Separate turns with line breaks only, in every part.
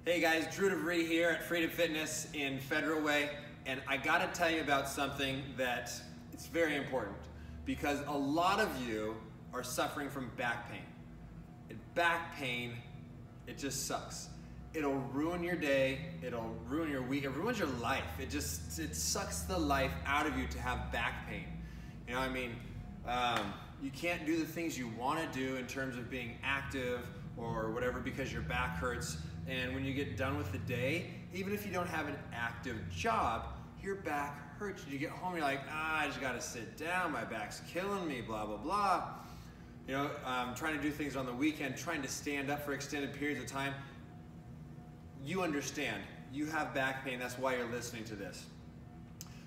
Hey guys, Drew DeVree here at Freedom Fitness in Federal Way, and I gotta tell you about something that it's very important because a lot of you are suffering from back pain. And back pain, it just sucks. It'll ruin your day, it'll ruin your week, it ruins your life. It sucks the life out of you to have back pain. You know what I mean? You can't do the things you wanna do in terms of being active or whatever because your back hurts. And when you get done with the day, even if you don't have an active job, your back hurts. You get home, you're like, I just gotta sit down, my back's killing me, blah, blah, blah. You know, trying to do things on the weekend, trying to stand up for extended periods of time. You understand, you have back pain, that's why you're listening to this.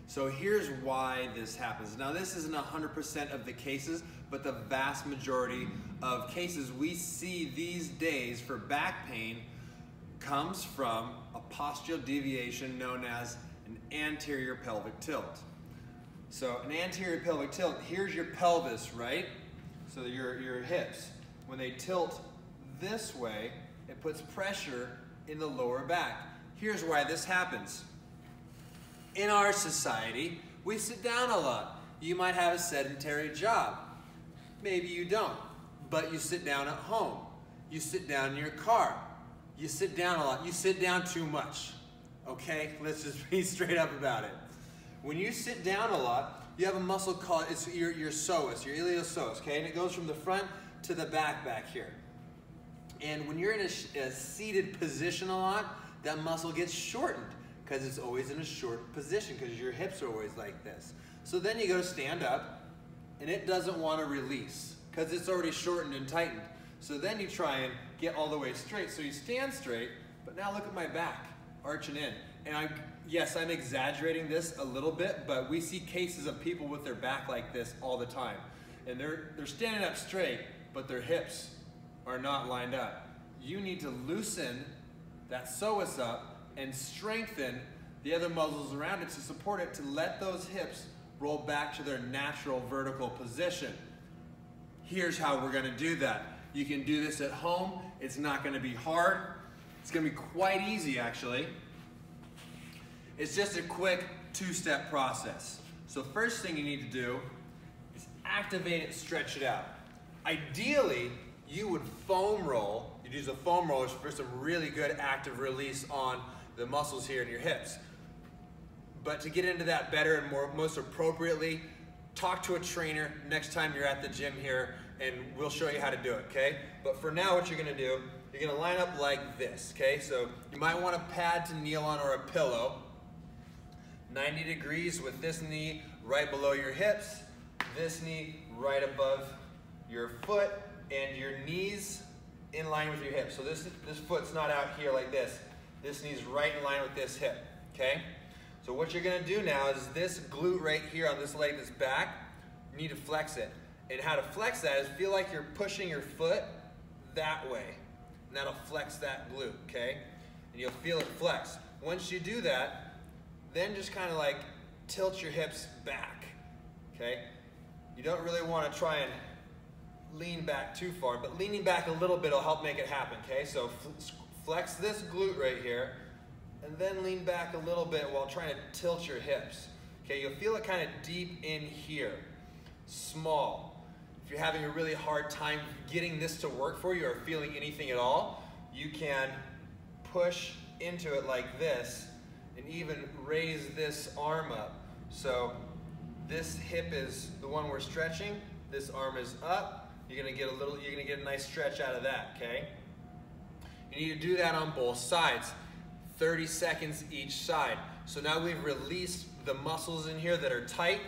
So here's why this happens. Now this isn't 100% of the cases, but the vast majority of cases we see these days for back pain comes from a postural deviation known as an anterior pelvic tilt. So an anterior pelvic tilt, here's your pelvis, right? So your hips. When they tilt this way, it puts pressure in the lower back. Here's why this happens. In our society, we sit down a lot. You might have a sedentary job. Maybe you don't, but you sit down at home. You sit down in your car. You sit down a lot. You sit down too much. Okay? Let's just be straight up about it. When you sit down a lot, you have a muscle called, it's your psoas, your iliopsoas, okay? And it goes from the front to the back here. And when you're in a seated position a lot, that muscle gets shortened because it's always in a short position because your hips are always like this. So then you go to stand up and it doesn't want to release because it's already shortened and tightened. So then you try and get all the way straight. So you stand straight, but now look at my back, arching in. And yes, I'm exaggerating this a little bit, but we see cases of people with their back like this all the time. And they're standing up straight, but their hips are not lined up. You need to loosen that psoas up and strengthen the other muscles around it to support it, to let those hips roll back to their natural vertical position. Here's how we're gonna do that. You can do this at home. It's not gonna be hard. It's gonna be quite easy, actually. It's just a quick two-step process. So first thing you need to do is activate it, stretch it out. Ideally, you would foam roll. You'd use a foam roller for some really good active release on the muscles here in your hips. But to get into that better and most appropriately, talk to a trainer next time you're at the gym here and we'll show you how to do it, okay? But for now, what you're gonna do, you're gonna line up like this, okay? So you might want a pad to kneel on or a pillow. 90 degrees with this knee right below your hips, this knee right above your foot, and your knees in line with your hips. So this foot's not out here like this. This knee's right in line with this hip, okay? So what you're gonna do now is this glute right here on this leg that's back, you need to flex it. And how to flex that is feel like you're pushing your foot that way. And that'll flex that glute, okay? And you'll feel it flex. Once you do that, then just kind of like tilt your hips back, okay? You don't really want to try and lean back too far, but leaning back a little bit will help make it happen, okay? So flex this glute right here, and then lean back a little bit while trying to tilt your hips. Okay, you'll feel it kind of deep in here, small. If you're having a really hard time getting this to work for you or feeling anything at all, you can push into it like this and even raise this arm up. So this hip is the one we're stretching, this arm is up. You're gonna get a nice stretch out of that, okay? You need to do that on both sides, 30 seconds each side. So now we've released the muscles in here that are tight.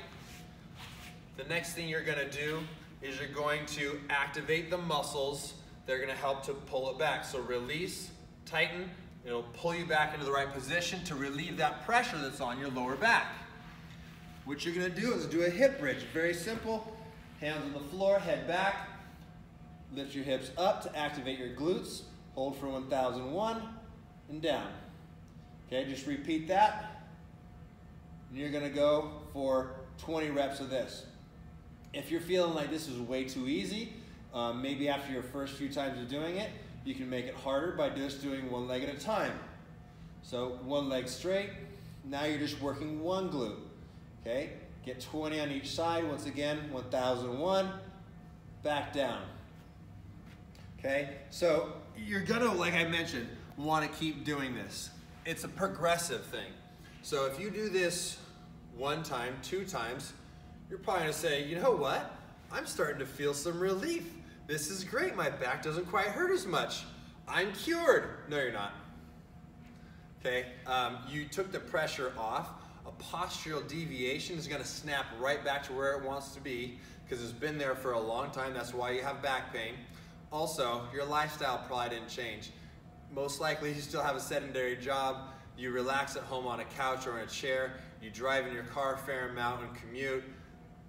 The next thing you're gonna do is you're going to activate the muscles that are gonna help to pull it back. So release, tighten, it'll pull you back into the right position to relieve that pressure that's on your lower back. What you're gonna do is do a hip bridge, very simple. Hands on the floor, head back, lift your hips up to activate your glutes, hold for 1001, and down. Okay, just repeat that, and you're gonna go for 20 reps of this. If you're feeling like this is way too easy, maybe after your first few times of doing it, You can make it harder by just doing one leg at a time. So one leg straight, now you're just working one glute. Okay, get 20 on each side. Once again, 1001, back down. Okay, so you're gonna, like I mentioned, wanna keep doing this. It's a progressive thing. So if you do this one time, 2 times, you're probably gonna say, you know what? I'm starting to feel some relief. This is great, my back doesn't quite hurt as much. I'm cured. No, you're not. Okay, you took the pressure off. A postural deviation is gonna snap right back to where it wants to be because it's been there for a long time. That's why you have back pain. Also, your lifestyle probably didn't change. Most likely you still have a sedentary job. You relax at home on a couch or in a chair. You drive in your car a fair amount and commute.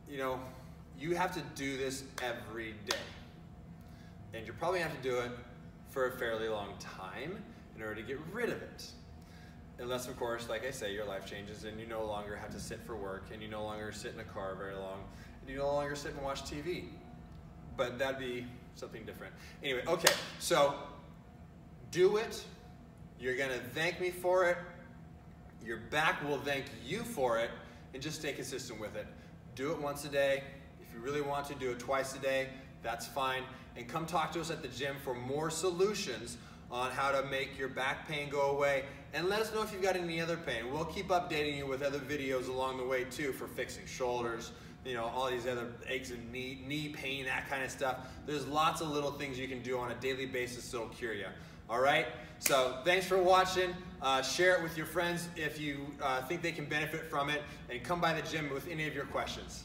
You know, you have to do this every day. And you're probably gonna have to do it for a fairly long time in order to get rid of it. Unless, of course, like I say, your life changes and you no longer have to sit for work and you no longer sit in a car very long and you no longer sit and watch TV. But that'd be something different. Anyway, okay, so do it. You're gonna thank me for it. Your back will thank you for it, and just stay consistent with it. Do it once a day. If you really want to, do it twice a day. That's fine. And come talk to us at the gym for more solutions on how to make your back pain go away. And let us know if you've got any other pain. We'll keep updating you with other videos along the way too for fixing shoulders, you know, all these other aches and knee pain, that kind of stuff. There's lots of little things you can do on a daily basis that'll cure you. All right? So thanks for watching. Share it with your friends if you think they can benefit from it. And come by the gym with any of your questions.